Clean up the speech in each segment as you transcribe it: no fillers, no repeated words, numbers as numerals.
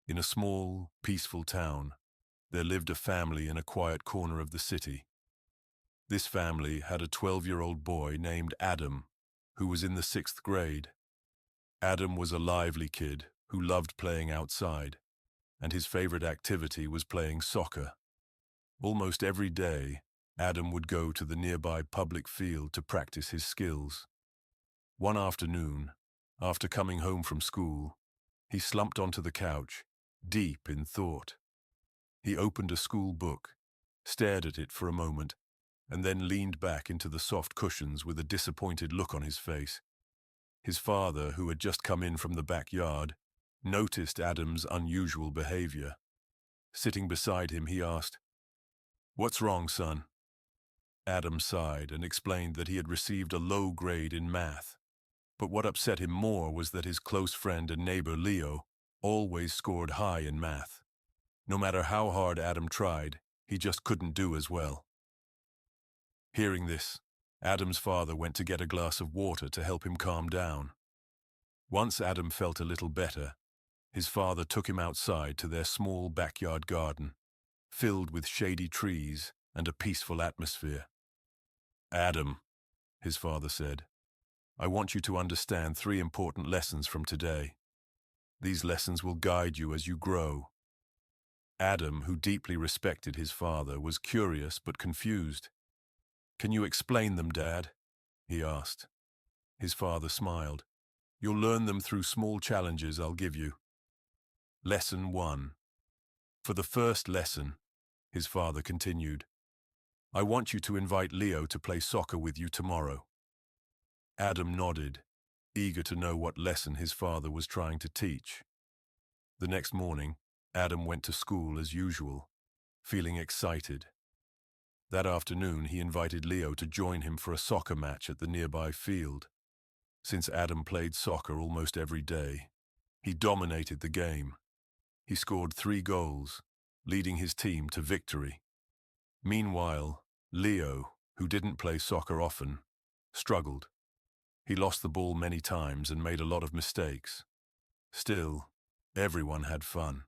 In a small, peaceful town, there lived a family in a quiet corner of the city. This family had a 12-year-old boy named Adam, who was in the 6th grade. Adam was a lively kid who loved playing outside, and his favorite activity was playing soccer. Almost every day, Adam would go to the nearby public field to practice his skills. One afternoon, after coming home from school, he slumped onto the couch, deep in thought. He opened a school book, stared at it for a moment, and then leaned back into the soft cushions with a disappointed look on his face. His father, who had just come in from the backyard, noticed Adam's unusual behavior. Sitting beside him, he asked, "What's wrong, son?" Adam sighed and explained that he had received a low grade in math. But what upset him more was that his close friend and neighbor Leo always scored high in math. No matter how hard Adam tried, he just couldn't do as well. Hearing this, Adam's father went to get a glass of water to help him calm down. Once Adam felt a little better, his father took him outside to their small backyard garden, filled with shady trees and a peaceful atmosphere. "Adam," his father said, "I want you to understand 3 important lessons from today. These lessons will guide you as you grow." Adam, who deeply respected his father, was curious but confused. "Can you explain them, Dad?" he asked. His father smiled. "You'll learn them through small challenges I'll give you." Lesson 1. For the first lesson, his father continued, "I want you to invite Leo to play soccer with you tomorrow." Adam nodded, eager to know what lesson his father was trying to teach. The next morning, Adam went to school as usual, feeling excited. That afternoon, he invited Leo to join him for a soccer match at the nearby field. Since Adam played soccer almost every day, he dominated the game. He scored 3 goals, leading his team to victory. Meanwhile, Leo, who didn't play soccer often, struggled. He lost the ball many times and made a lot of mistakes. Still, everyone had fun.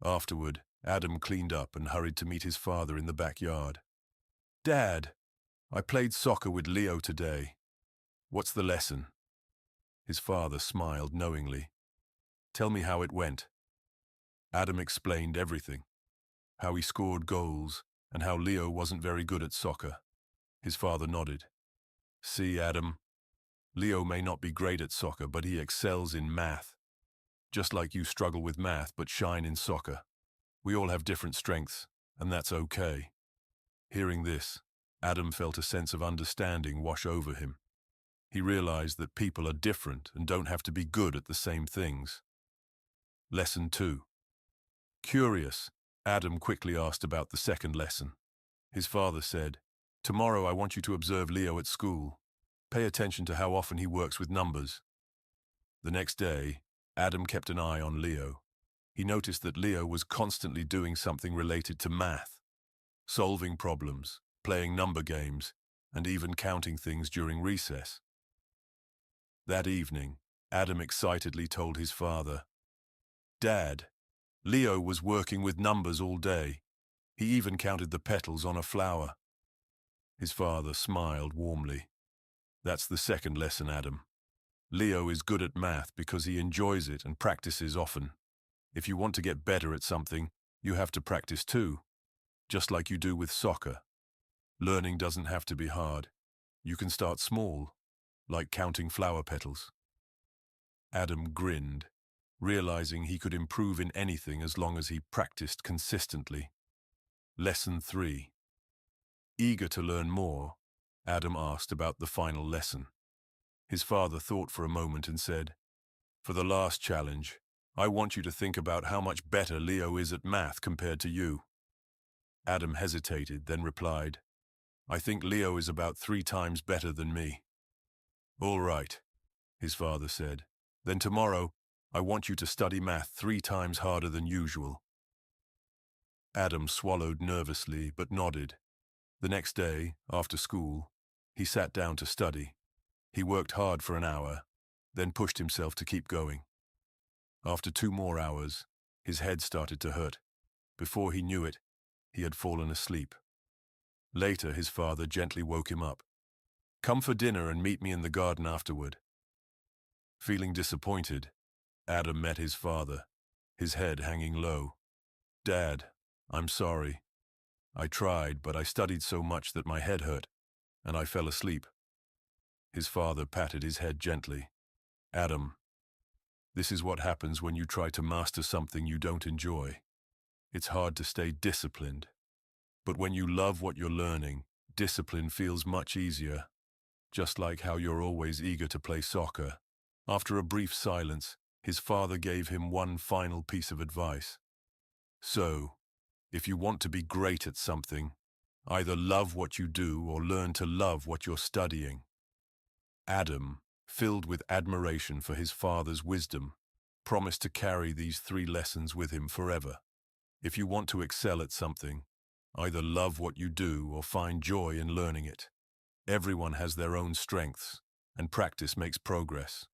Afterward, Adam cleaned up and hurried to meet his father in the backyard. "Dad, I played soccer with Leo today. What's the lesson?" His father smiled knowingly. "Tell me how it went." Adam explained everything, how he scored goals and how Leo wasn't very good at soccer. His father nodded. "See, Adam, Leo may not be great at soccer, but he excels in math. Just like you struggle with math but shine in soccer. We all have different strengths, and that's okay." Hearing this, Adam felt a sense of understanding wash over him. He realized that people are different and don't have to be good at the same things. Lesson 2. Curious, Adam quickly asked about the second lesson. His father said, "Tomorrow I want you to observe Leo at school. Pay attention to how often he works with numbers." The next day, Adam kept an eye on Leo. He noticed that Leo was constantly doing something related to math, solving problems, playing number games, and even counting things during recess. That evening, Adam excitedly told his father, "Dad, Leo was working with numbers all day. He even counted the petals on a flower." His father smiled warmly. "That's the second lesson, Adam. Leo is good at math because he enjoys it and practices often. If you want to get better at something, you have to practice too, just like you do with soccer. Learning doesn't have to be hard. You can start small, like counting flower petals." Adam grinned, realizing he could improve in anything as long as he practiced consistently. Lesson 3. Eager to learn more, Adam asked about the final lesson. His father thought for a moment and said, "For the last challenge, I want you to think about how much better Leo is at math compared to you." Adam hesitated, then replied, "I think Leo is about 3 times better than me." "All right," his father said. "Then tomorrow, I want you to study math 3 times harder than usual." Adam swallowed nervously but nodded. The next day, after school, he sat down to study. He worked hard for an hour, then pushed himself to keep going. After 2 more hours, His head started to hurt. Before he knew it, he had fallen asleep. Later, his father gently woke him up. "Come for dinner and meet me in the garden afterward." Feeling disappointed, Adam met his father, his head hanging low. "Dad, I'm sorry. I tried, but I studied so much that my head hurt, and I fell asleep." His father patted his head gently. "Adam, this is what happens when you try to master something you don't enjoy. It's hard to stay disciplined. But when you love what you're learning, discipline feels much easier, just like how you're always eager to play soccer." After a brief silence, his father gave him one final piece of advice. "So, if you want to be great at something, either love what you do or learn to love what you're studying." Adam, filled with admiration for his father's wisdom, promised to carry these 3 lessons with him forever. If you want to excel at something, either love what you do or find joy in learning it. Everyone has their own strengths, and practice makes progress.